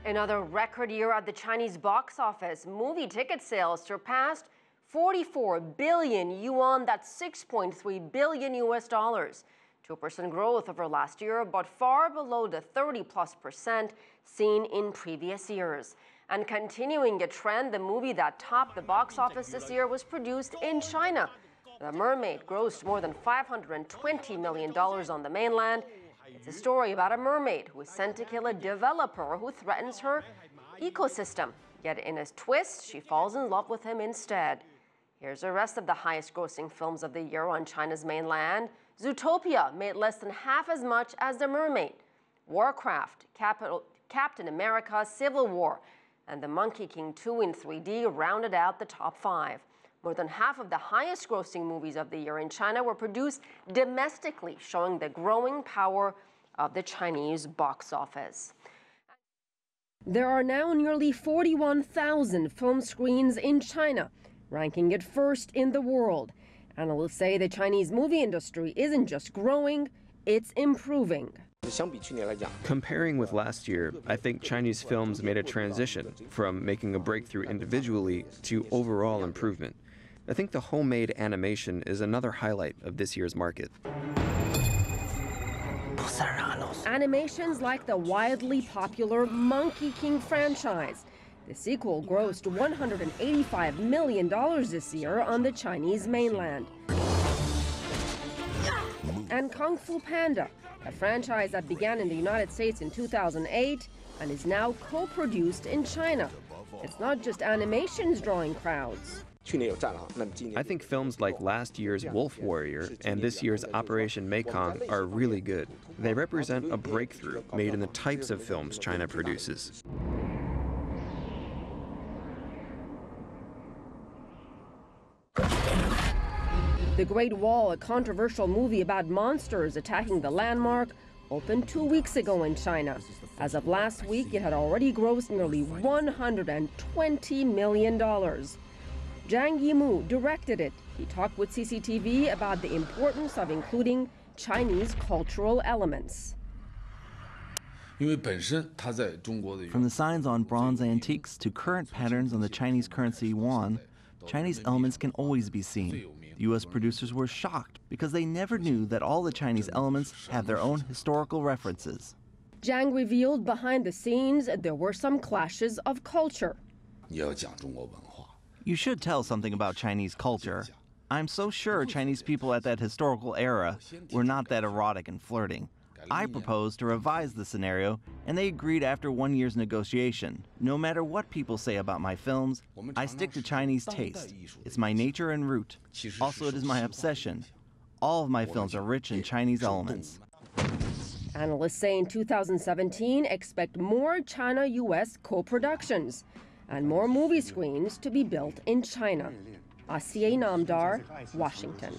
Another record year at the Chinese box office. Movie ticket sales surpassed 44 billion yuan, that's $6.3 billion US. 2% growth over last year, but far below the 30+% seen in previous years. And continuing a trend, the movie that topped the box office this year was produced in China. The Mermaid grossed more than $520 million on the mainland. It's a story about a mermaid who is sent to kill a developer who threatens her ecosystem. Yet in a twist, she falls in love with him instead. Here's the rest of the highest-grossing films of the year on China's mainland. Zootopia made less than half as much as The Mermaid. Warcraft, Captain America, Civil War, and The Monkey King 2 in 3D rounded out the top 5. More than half of the highest-grossing movies of the year in China were produced domestically, showing the growing power of the Chinese box office. There are now nearly 41,000 film screens in China, ranking it first in the world. Analysts say the Chinese movie industry isn't just growing, it's improving. Comparing with last year, I think Chinese films made a transition from making a breakthrough individually to overall improvement. I think the homemade animation is another highlight of this year's market. Animations like the wildly popular Monkey King franchise. The sequel grossed $185 million this year on the Chinese mainland. And Kung Fu Panda, a franchise that began in the United States in 2008 and is now co-produced in China. It's not just animations drawing crowds. I think films like last year's Wolf Warrior and this year's Operation Mekong are really good. They represent a breakthrough made in the types of films China produces. The Great Wall, a controversial movie about monsters attacking the landmark, opened 2 weeks ago in China. As of last week, it had already grossed nearly $120 million. Zhang Yimou directed it. He talked with CCTV about the importance of including Chinese cultural elements. From the signs on bronze antiques to current patterns on the Chinese currency yuan, Chinese elements can always be seen. U.S. producers were shocked because they never knew that all the Chinese elements have their own historical references. Zhang revealed behind the scenes there were some clashes of culture. You should tell something about Chinese culture. I'm so sure Chinese people at that historical era were not that erotic and flirting. I proposed to revise the scenario, and they agreed after 1 year's negotiation. No matter what people say about my films, I stick to Chinese taste. It's my nature and root. Also, it is my obsession. All of my films are rich in Chinese elements. Analysts say in 2017, expect more China-U.S. co-productions and more movie screens to be built in China. Asieh, Namdar, Washington.